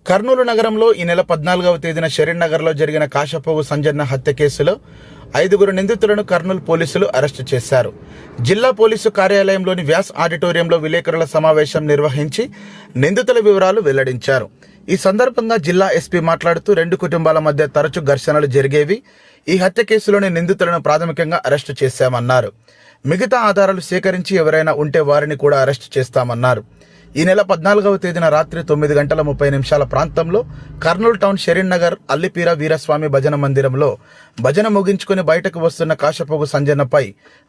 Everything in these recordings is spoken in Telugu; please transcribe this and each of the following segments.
కర్నూలు నగరంలో ఈ నెల 14వ తేదీన షరీన్ నగర్లో జరిగిన కాశపోగు సంజన్న హత్య కేసులో 5 నిందితులను కర్నూలు పోలీసులు అరెస్టు చేశారు. జిల్లా పోలీసు కార్యాలయంలోని వ్యాస్ ఆడిటోరియంలో విలేకరుల సమావేశం నిర్వహించి నిందితుల వివరాలు వెల్లడించారు. ఈ సందర్భంగా జిల్లా ఎస్పీ మాట్లాడుతూ 2 కుటుంబాల మధ్య తరచూ ఘర్షణలు జరిగేవి. ఈ హత్య కేసులోని నిందితులను ప్రాథమికంగా అరెస్టు చేశామన్నారు. మిగతా ఆధారాలు సేకరించి ఎవరైనా ఉంటే వారిని కూడా అరెస్టు చేస్తామన్నారు. ఈ నెల 14వ తేదీన రాత్రి 9:30 ప్రాంతంలో కర్నూలు టౌన్ షరీన్ నగర్ అల్లిపీర వీరస్వామి భజన మందిరంలో భజన ముగించుకుని బయటకు వస్తున్న కాశపోగు సంజన్నపై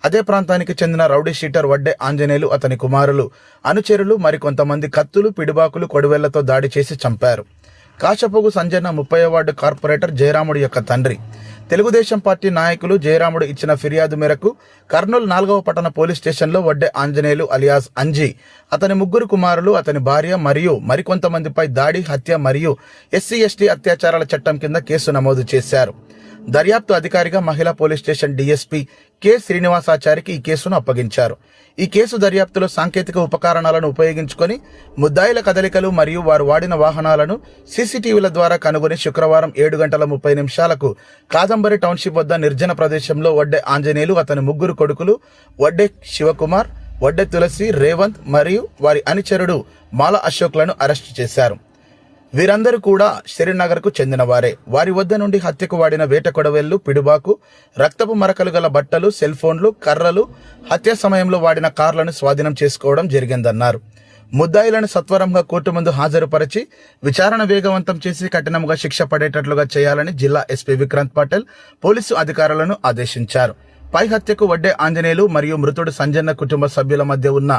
అదే ప్రాంతానికి చెందిన రౌడీ షీటర్ వడ్డే ఆంజనేయులు, అతని కుమారులు, అనుచరులు మరికొంతమంది కత్తులు, పిడిబాకులు, కొడివేళ్లతో దాడి చేసి చంపారు. కాశపోగు సంజన్న 30వ వార్డు కార్పొరేటర్ జయరాముడు యొక్క తండ్రి. తెలుగుదేశం పార్టీ నాయకులు జయరాముడు ఇచ్చిన ఫిర్యాదు మేరకు కర్నూలు 4వ పట్టణ పోలీస్ స్టేషన్లో వడ్డే ఆంజనేయులు అలియాస్ అంజీ, అతని 3 కుమారులు, అతని భార్య మరియు మరికొంతమందిపై దాడి, హత్య మరియు SC/ST అత్యాచారాల చట్టం కింద కేసు నమోదు చేశారు. దర్యాప్తు అధికారిగా మహిళా పోలీస్ స్టేషన్ DSP కె శ్రీనివాసాచారికి ఈ కేసును అప్పగించారు. ఈ కేసు దర్యాప్తులో సాంకేతిక ఉపకరణాలను ఉపయోగించుకొని ముద్దాయిల కదలికలు మరియు వారు వాడిన వాహనాలను CCTVల ద్వారా కనుగొని శుక్రవారం 7:30 కాదంబరి టౌన్షిప్ వద్ద నిర్జన ప్రదేశంలో వడ్డే ఆంజనేయులు, అతని 3 కొడుకులు వడ్డే శివకుమార్, వడ్డే తులసి, రేవంత్ మరియు వారి అనుచరుడు మాల అశోక్లను అరెస్టు చేశారు. వీరందరూ కూడా షరీన్ నగర్కు చెందినవారే. వారి వద్ద నుండి హత్యకు వాడిన వేట కొడవేళ్లు, పిడుబాకు, రక్తపు మరకలు గల బట్టలు, సెల్ ఫోన్లు, కర్రలు, హత్య సమయంలో వాడిన కార్లను స్వాధీనం చేసుకోవడం జరిగిందన్నారు. ముద్దాయిలను సత్వరంగా కోర్టు ముందు హాజరుపరిచి విచారణ వేగవంతం చేసి కఠినంగా శిక్ష పడేటట్లుగా చేయాలని జిల్లా ఎస్పీ విక్రాంత్ పటేల్ పోలీసు అధికారులను ఆదేశించారు. పై హత్యకు వడ్డే ఆంజనేయులు మరియు మృతుడు సంజన్న కుటుంబ సభ్యుల మధ్య ఉన్న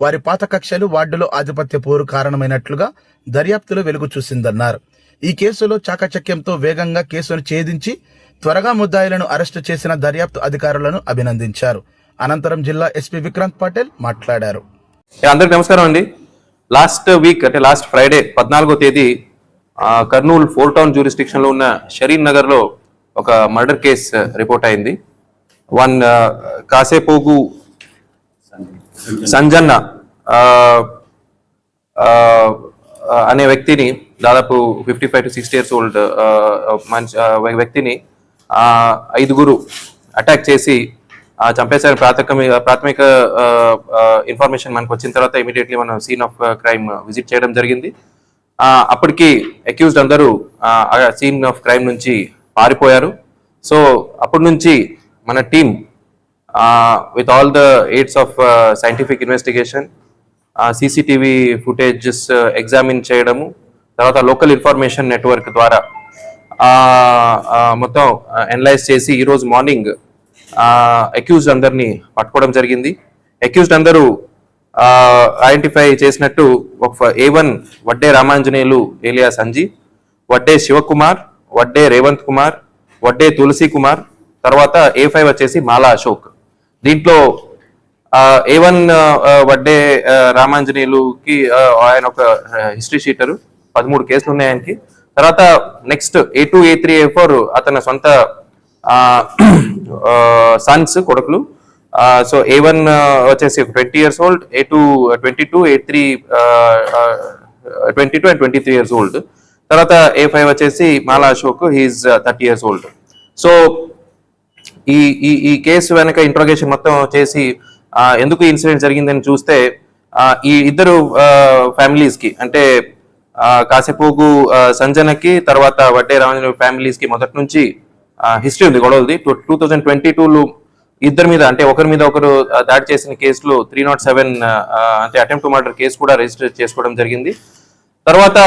వారి పాత కక్షలు వార్డులో ఆధిపత్య పోరు కారణమైనట్లుగా దర్యాప్తులో వెలుగు చూసిందన్నారు. ఈ కేసులో చాకచక్యంతో వేగంగా కేసును ఛేదించి త్వరగా ముద్దాయిలను అరెస్టు చేసిన దర్యాప్తు అధికారులను అభినందించారు. అనంతరం జిల్లా ఎస్పీ విక్రాంత్ పటేల్ మాట్లాడారు. అందరికి నమస్కారం అండి. లాస్ట్ వీక్ అంటే లాస్ట్ ఫ్రైడే 14వ తేదీ కర్నూలు 4 టౌన్ జ్యూరిస్డిక్షన్ లో ఉన్న షరీన్ నగర్ లో ఒక మర్డర్ కేస్ రిపోర్ట్ అయింది. కాశపోగు సంజన్న అనే వ్యక్తిని, దాదాపు 55 to 60 years ఓల్డ్ వ్యక్తిని 5 అటాక్ చేసి చంపేశారు. ప్రాథమిక ఇన్ఫర్మేషన్ మనకు వచ్చిన తర్వాత ఇమీడియట్లీ మనం సీన్ ఆఫ్ క్రైమ్ విజిట్ చేయడం జరిగింది. అప్పటికి అక్యూజ్డ్ అందరూ సీన్ ఆఫ్ క్రైమ్ నుంచి పారిపోయారు. సో అప్పటి నుంచి మన team with all the AIDS of scientific investigation, CCTV footages examine చేయడము, తర్వాత లోకల్ ఇన్ఫర్మేషన్ నెట్వర్క్ ద్వారా మొత్తం అనలైజ్ చేసి ఈరోజు మార్నింగ్ అక్యూజ్డ్ అందరినీ పట్టుకోవడం జరిగింది. అక్యూజ్డ్ అందరూ ఐడెంటిఫై చేసినట్టు A1 వడ్డే రామాంజనేయులు ఏలియాస్ అంజీ, వడ్డే శివకుమార్, వడ్డే రేవంత్ కుమార్, వడ్డే తులసి కుమార్, తర్వాత A5 వచ్చేసి మాలా అశోక్. దీంట్లో A1 వడ్డే రామాంజనేయులుకి ఆయన ఒక హిస్టరీ షీటరు, 13 కేసులు ఉన్నాయి ఆయనకి. తర్వాత నెక్స్ట్ A2, A3, A4 అతని సొంత సన్స్, కొడుకులు. సో A1 వచ్చేసి 20 years old, A2 22, A3 22 and 23 years old. తర్వాత A5 వచ్చేసి Mala Ashok, he's 30 years old. So ఈ కేసు వెనక ఇంట్రోగేషన్ మొత్తం చేసి ఎందుకు ఇన్సిడెంట్ జరిగిందని చూస్తే ఈ ఇద్దరు ఫ్యామిలీస్ కి, అంటే కాశపోగు సంజనకి తర్వాత వడ్డే రామాంజనేయులు ఫ్యామిలీస్ కి మొదటి నుంచి హిస్టరీ ఉంది గొడవలది. 2022లో ఇద్దరి మీద, అంటే ఒకరి మీద ఒకరు దాడి చేసిన కేసులో 307 అంటే అటెంప్ట్ టు మర్డర్ కేసు కూడా రిజిస్టర్ చేసుకోవడం జరిగింది. తర్వాత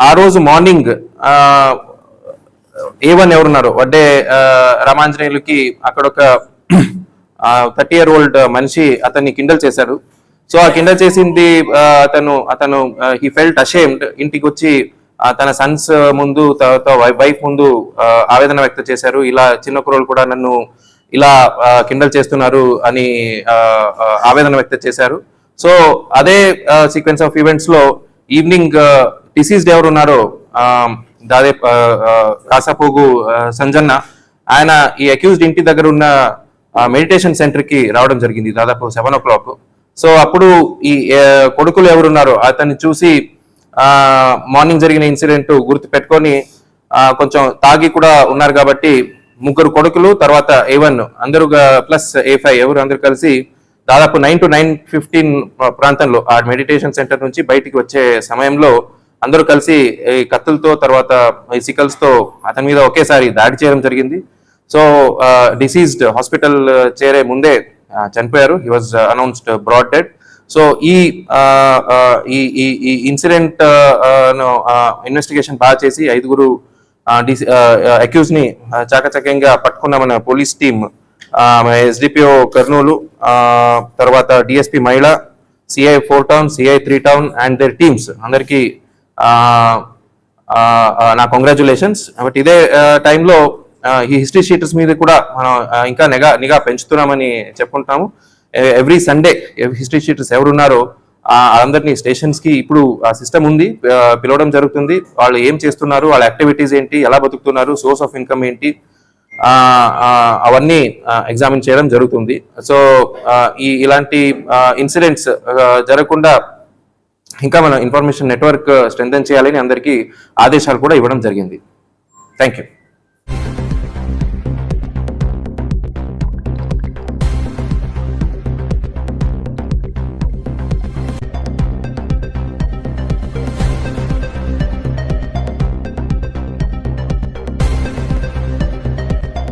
ఆ రోజు మార్నింగ్ A1 ఎవరున్నారు వడ్డే రామాంజనేయులకి అక్కడ ఒక 30 year old మనిషి అతన్ని కిండల్ చేశారు. సో ఆ కిండల్ చేసింది అతను హీ ఫెల్ట్ అషేమ్డ్. ఇంటికి వచ్చి తన సన్స్ ముందు, తర్వాత వైఫ్ ముందు ఆవేదన వ్యక్తం చేశారు. ఇలా చిన్న కుర్రోళ్ళు కూడా నన్ను ఇలా కిండల్ చేస్తున్నారు అని ఆవేదన వ్యక్తం చేశారు. సో అదే సీక్వెన్స్ ఆఫ్ ఈవెంట్స్ లో ఈవినింగ్ డిసీజ్డ్ ఎవరు ఉన్నారో కాశపోగు సంజన్న, ఆయన ఈ అక్యూజ్డ్ ఇంటి దగ్గర ఉన్న మెడిటేషన్ సెంటర్ కి రావడం జరిగింది దాదాపు 7 o'clock. సో అప్పుడు ఈ కొడుకులు ఎవరున్నారో అతన్ని చూసి మార్నింగ్ జరిగిన ఇన్సిడెంట్ గుర్తు పెట్టుకొని కొంచెం తాగి కూడా ఉన్నారు కాబట్టి ముగ్గురు కొడుకులు తర్వాత A1 అందరూ ప్లస్ A5 ఎవరు అందరూ కలిసి దాదాపు 9 to 9:15 ప్రాంతంలో ఆ మెడిటేషన్ సెంటర్ నుంచి బయటికి వచ్చే సమయంలో అందరూ కలిసి ఈ కత్తులతో తర్వాత ఈ సికల్స్ తో అతని మీద ఒకేసారి దాడి చేయడం జరిగింది. సో డిసీజ్డ్ హాస్పిటల్ చేరే ముందే చనిపోయారు. He was announced broad dead. So ఈ ఇన్సిడెంట్ ఇన్వెస్టిగేషన్ బాగా చేసి 5 అక్యూజ్ ని చాకచక్యంగా పట్టుకున్న మన పోలీస్ టీమ్, SDPO కర్నూలు, తర్వాత DSP మహిళ, CI 4 town, CI 3 town and their teams అందరికీ నా కంగ్రాచులేషన్స్. బట్ ఇదే టైంలో ఈ హిస్టరీ షీటర్స్ మీద కూడా మనం ఇంకా నిఘా పెంచుతున్నామని చెప్పుకుంటాము. ఎవ్రీ సండే హిస్టరీ షీటర్స్ ఎవరున్నారో అందరినీ స్టేషన్స్ కి ఇప్పుడు ఆ సిస్టమ్ ఉంది, పిలవడం జరుగుతుంది. వాళ్ళు ఏం చేస్తున్నారు, వాళ్ళ యాక్టివిటీస్ ఏంటి, ఎలా బతుకుతున్నారు, సోర్స్ ఆఫ్ ఇన్కమ్ ఏంటి, అవన్నీ ఎగ్జామిన్ చేయడం జరుగుతుంది. సో ఇలాంటి ఇన్సిడెంట్స్ జరగకుండా ఇంకా మన ఇన్ఫర్మేషన్ నెట్వర్క్ స్ట్రెంథెన్ చేయాలని అందరికీ ఆదేశాలు కూడా ఇవ్వడం జరిగింది. Thank you.